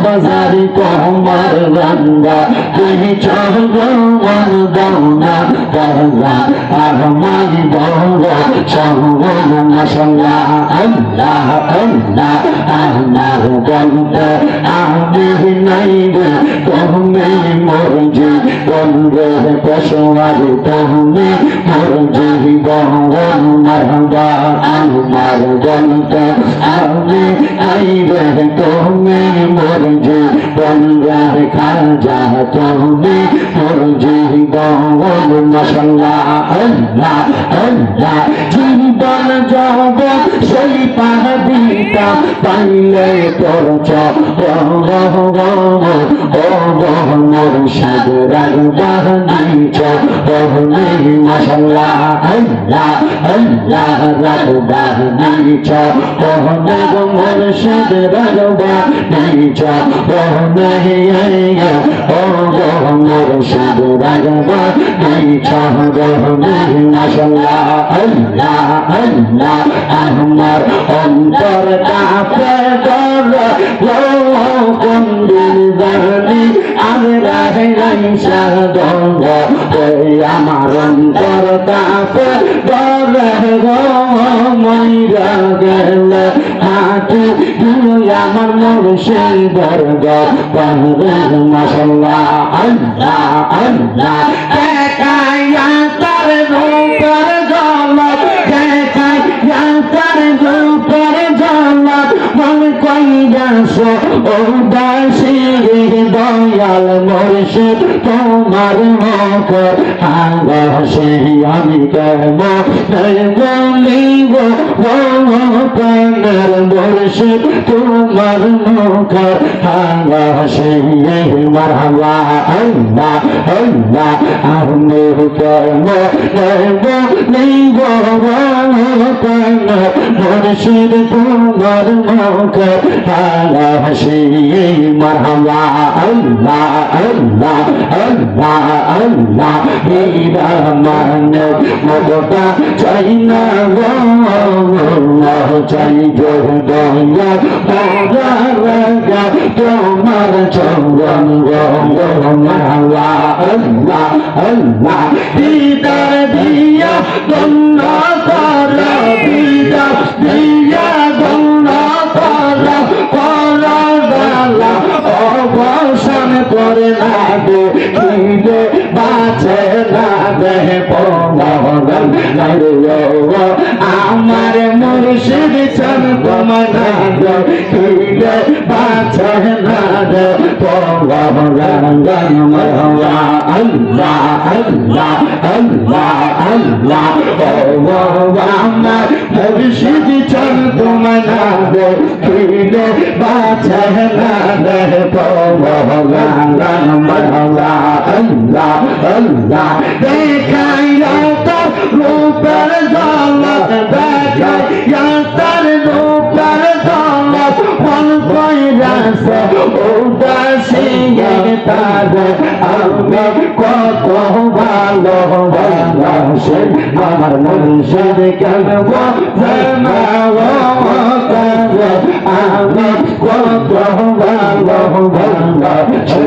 বাজারি তোমার গঙ্গা তুমি চরণ দৌনা গঙ্গা আর মাই গঙ্গা চরণ মশলা আল্লাহ আল্লাহ আমার বলতে আমি নাই রে তুমি মোর জীবন রে পেশোয়ার তুমি মোর জীবন মারবা আমার বলতে আমি নাই রে তুমি মোর জীবন রে খাজা তুমি মোর জীবন মশলা আল্লাহ আল্লাহ জীবন যাব সেই পাহাড়িটা পাইলে তোর মোর সাগরার বাহিছ মশলা আল্লাহ আল্লাহ রাগবাহিছ মোর সাগরার বাহিছ মোর সাগরার বাহিছ মশলা আল্লাহ আল্লাহ আমার অন্তর কাপে কোনদিন জানি আমি রাইসা দঙ্গ আমার অন্তর কাপে মইরা গেল হাতে আমার মুর্শিদের গর্ব মশলা আল্লাহ আল্লাহ দেখাইয়া তার রূপের ঝলক দেখাইয়া তার রূপের ঝলক মন কইয়াছ ও দাসী দয়াল মুর্শিদ তোমার মুখ হাসে আমি কেমন বলিব প্রাণের মুর্শিদ তোমার মুখ হাসে মারহাবা আল্লাহ আল্লাহ আমি কেমন বলিব প্রাণের মুর্শিদ তোমার মুখ হাসে মারহাবা আল্লাহ আল্লাহ আল্লাহ আল্লাহ বিরামান মগটা চাই না চাই দয়া তোমার চন্দন আল্লাহ আল্লাহ আল্লাহ দিদার দিয়া গঙ্গ কর দিদার দিয়া গঙ্গ কর করদালা অবসান করে না দে কিলে বাঁচে না দেহ পমগন আমার মুর্শিদ চল তোমার কিলে বাঁচে না দে পমগন মহলা আল্লাহ আল্লাহ আল্লাহ আল্লাহ আমার মুর্শিদ চল তোমার কিলে বাঁচে না দে পমগন মহলা আল্লাহ আল্লাহ দেখাইয়া তো রূপের ঝলক দেখাইয়া তার রূপের ঝলক মন কইরাছ উদাসী তার আমি কত ভালোবাসি আমার মুর্শিদ কেন আমি কত ভালোবাসি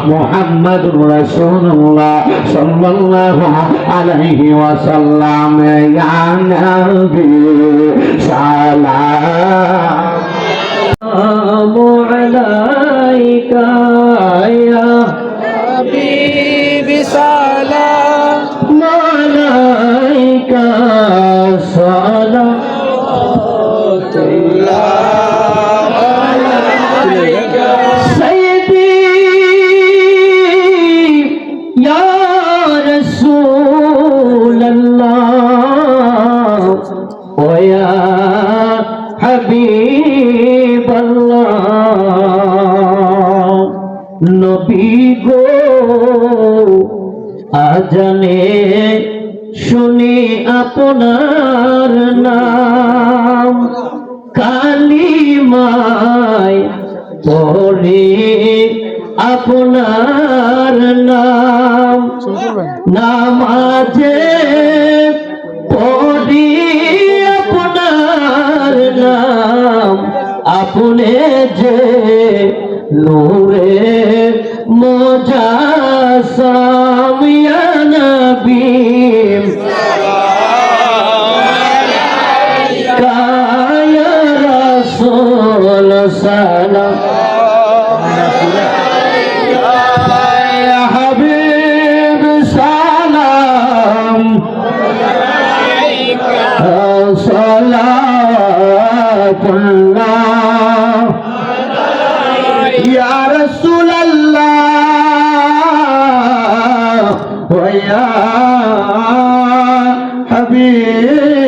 মুহাম্মাদুর রাসূলুল্লাহ সাল্লাল্লাহু আলাইহি ওয়াসাল্লাম ইয়া নবী সালাম আলাইকা ইয়া হাবিবি সালাম আলাইকা সালাতুল্লাহ আলাইকা সাইয়্যিদি ইয়া রাসূলুল্লাহ ওয়া ইয়া হাবিবাল্লাহ নবী গো আজানে শুনি আপনার নাম কালিমায় পড়ে আপনার নাম নামাজে পড়ি আপনার নাম আপনি যে নূরে মুজাসসাম ইয়া নবী ইয়া রাসূল সালাম ইয়া হাবিব সালাম সালাতুল্লাহ ইয়া রাসূলুল্লাহ ওয়া ইয়া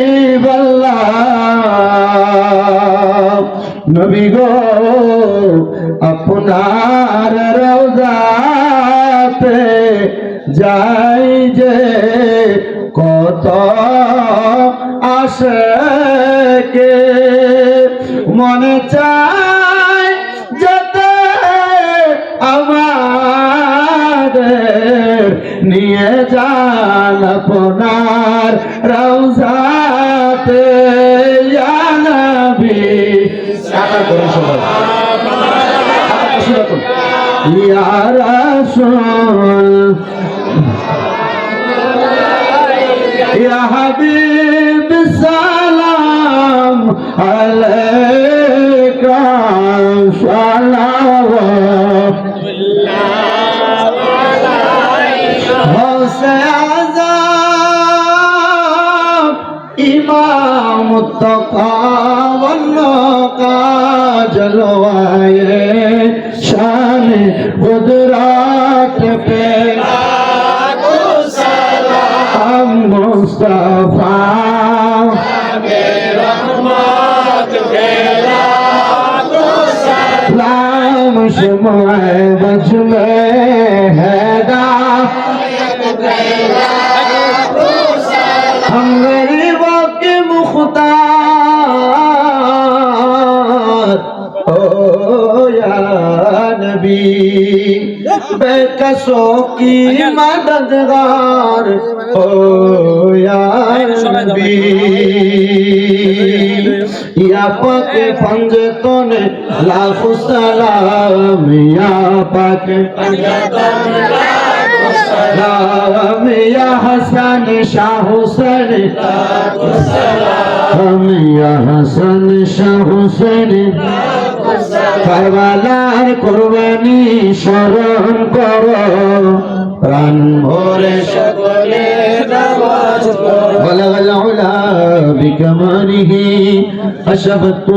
হাবিবাল্লাহ নবী গো আপনার রওজাতে যাই যে কত আশিকে মনে চায় যেতে আমাদের নিয়ে যান আপনার রওজাতে ইয়া নবী ইয়া রাসূল ইয়া হাবিব সালাম আলাইকা সালাওয়াত হোসে আযম ইমাম মুত্তাকা ওয়ান্নাকা জলওয়ায়ে শান কুদরত पे मुस्तफा लाम शमाए बज में हैदा हम गरीबों के मुख्तार ओ या नबी बेकसों की मददगार ओ या नबी या पाक पंजतन लाखों सलाम या पाक पंजतन लाखों सलाम या हसन शाह हुसैन लाखों सलाम या हसन शाह हुसैन কারবালার কুরবানি স্মরণ করো প্রাণ ভরে সকলে নামাজ পড়ো বলাগাল উলা বিকামালিহি আশাবাতু